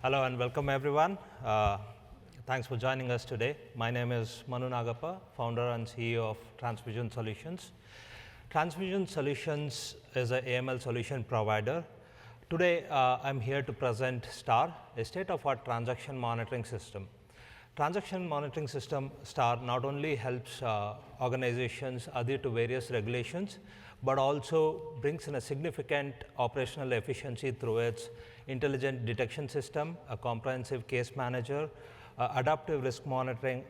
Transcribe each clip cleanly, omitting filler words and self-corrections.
Hello and welcome everyone. Thanks for joining us today. My name is Manu Nagappa, founder and CEO of Transvision Solutions. Transvision Solutions is an AML solution provider. Today, I'm here to present STAR, a state-of-the-art transaction monitoring system. Transaction monitoring system, STAR, not only helps organizations adhere to various regulations, but also brings in a significant operational efficiency through its intelligent detection system, a comprehensive case manager, adaptive risk monitoring,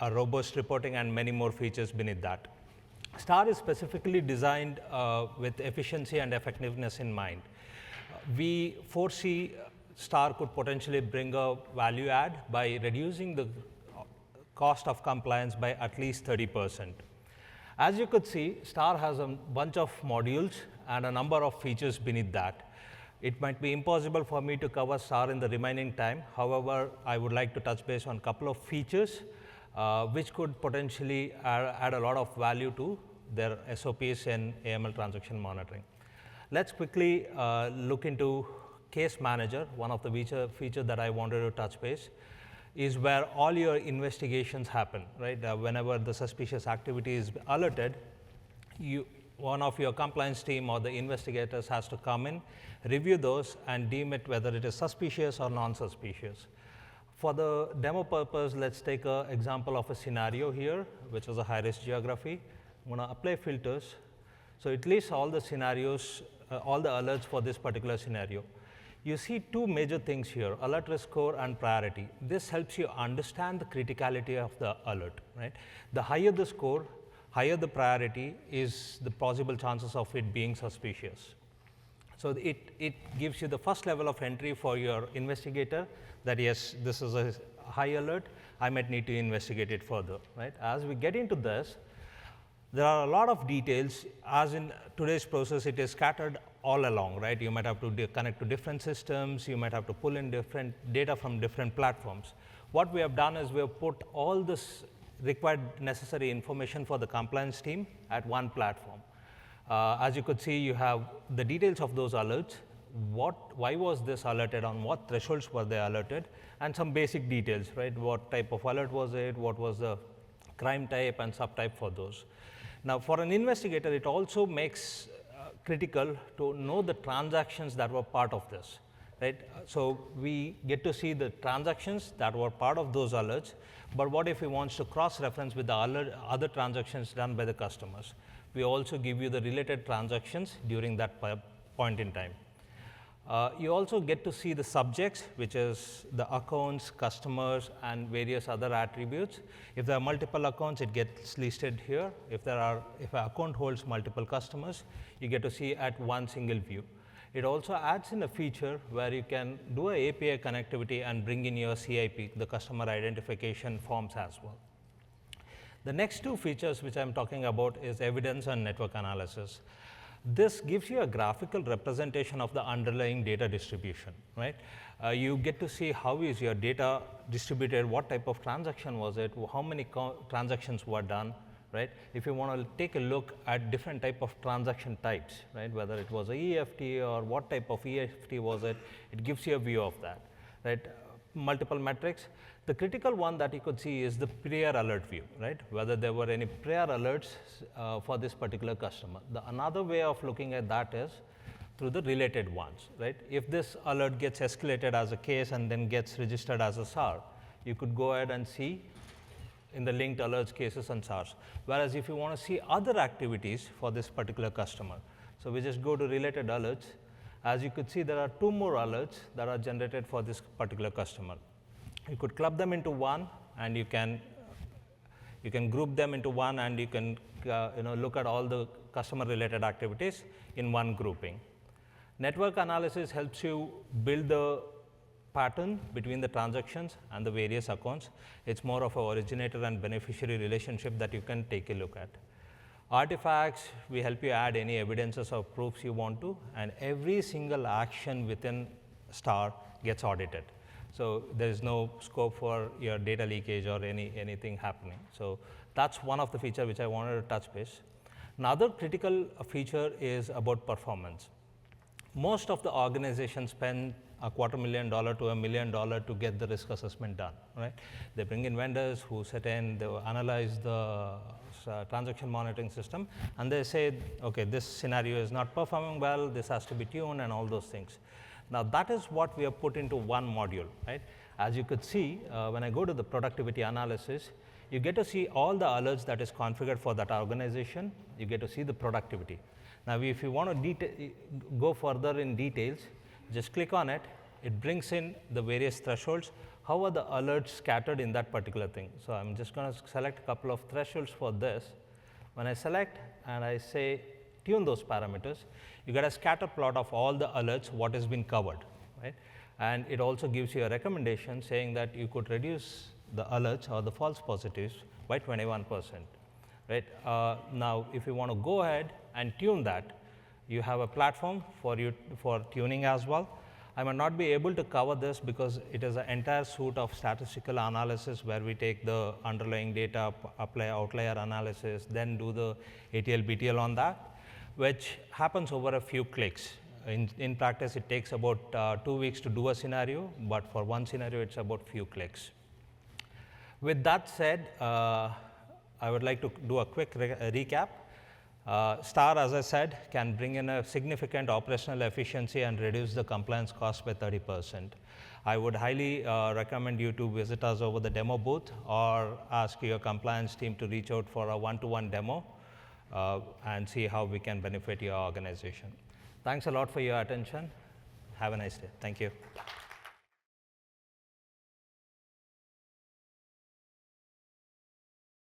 a robust reporting, and many more features beneath that. STAR is specifically designed with efficiency and effectiveness in mind. We foresee STAR could potentially bring a value add by reducing the cost of compliance by at least 30%. As you could see, STAR has a bunch of modules and a number of features beneath that. It might be impossible for me to cover STAR in the remaining time. However, I would like to touch base on a couple of features which could potentially add a lot of value to their SOPs in AML transaction monitoring. Let's quickly look into Case Manager. One of the features that I wanted to touch base is where all your investigations happen, right? Whenever the suspicious activity is alerted, one of your compliance team or the investigators has to come in, review those, and deem it whether it is suspicious or non-suspicious. For the demo purpose, let's take an example of a scenario here, which is a high-risk geography. I'm going to apply filters. So it lists all the scenarios, all the alerts for this particular scenario. You see two major things here, alert risk score and priority. This helps you understand the criticality of the alert, right? The higher the score, higher the priority is the possible chances of it being suspicious. So it gives you the first level of entry for your investigator that yes, this is a high alert, I might need to investigate it further, right? As we get into this, there are a lot of details. As in today's process, it is scattered all along, right? You might have to connect to different systems, you might have to pull in different data from different platforms. What we have done is we have put all this required necessary information for the compliance team at one platform. As you could see, you have the details of those alerts, why was this alerted, on what thresholds were they alerted, and some basic details, right? What type of alert was it, what was the crime type and subtype for those. Now, for an investigator, it also makes critical to know the transactions that were part of this, right? So we get to see the transactions that were part of those alerts, but what if he wants to cross-reference with the other transactions done by the customers? We also give you the related transactions during that point in time. You also get to see the subjects, which is the accounts, customers, and various other attributes. If there are multiple accounts, it gets listed here. If an account holds multiple customers, you get to see at one single view. It also adds in a feature where you can do an API connectivity and bring in your CIP, the customer identification forms as well. The next two features which I'm talking about is evidence and network analysis. This gives you a graphical representation of the underlying data distribution, right? You get to see how is your data distributed, what type of transaction was it, how many transactions were done, right? If you want to take a look at different type of transaction types, right? Whether it was a EFT or what type of EFT was it, it gives you a view of that, right? Multiple metrics. The critical one that you could see is the prior alert view, right? Whether there were any prior alerts for this particular customer. Another way of looking at that is through the related ones, right? If this alert gets escalated as a case and then gets registered as a SAR, you could go ahead and see in the linked alerts, cases, and SARs. Whereas if you want to see other activities for this particular customer, so we just go to related alerts. As you could see, there are two more alerts that are generated for this particular customer. You could club them into one, and you can group them into one, and you can look at all the customer-related activities in one grouping. Network analysis helps you build the pattern between the transactions and the various accounts. It's more of an originator and beneficiary relationship that you can take a look at. Artifacts, we help you add any evidences or proofs you want to, and every single action within STAR gets audited. So there is no scope for your data leakage or anything happening. So that's one of the features which I wanted to touch base. Another critical feature is about performance. Most of the organizations spend $250,000 to $1 million to get the risk assessment done, right? They bring in vendors who sit in, they will analyze the transaction monitoring system, and they say, okay, this scenario is not performing well, this has to be tuned, and all those things. Now, that is what we have put into one module, right? As you could see, when I go to the productivity analysis, you get to see all the alerts that is configured for that organization. You get to see the productivity. Now, if you want to go further in details, just click on it. It brings in the various thresholds. How are the alerts scattered in that particular thing? So I'm just going to select a couple of thresholds for this. When I select and I say tune those parameters, you get a scatter plot of all the alerts, what has been covered, right? And it also gives you a recommendation saying that you could reduce the alerts or the false positives by 21%, right? Now, if you want to go ahead and tune that, you have a platform for tuning as well. I might not be able to cover this because it is an entire suite of statistical analysis where we take the underlying data, apply outlier analysis, then do the ATL, BTL on that, which happens over a few clicks. In practice, it takes about 2 weeks to do a scenario, but for one scenario, it's about few clicks. With that said, I would like to do a quick recap. STAR, as I said, can bring in a significant operational efficiency and reduce the compliance cost by 30%. I would highly recommend you to visit us over the demo booth or ask your compliance team to reach out for a one-to-one demo and see how we can benefit your organization. Thanks a lot for your attention. Have a nice day. Thank you.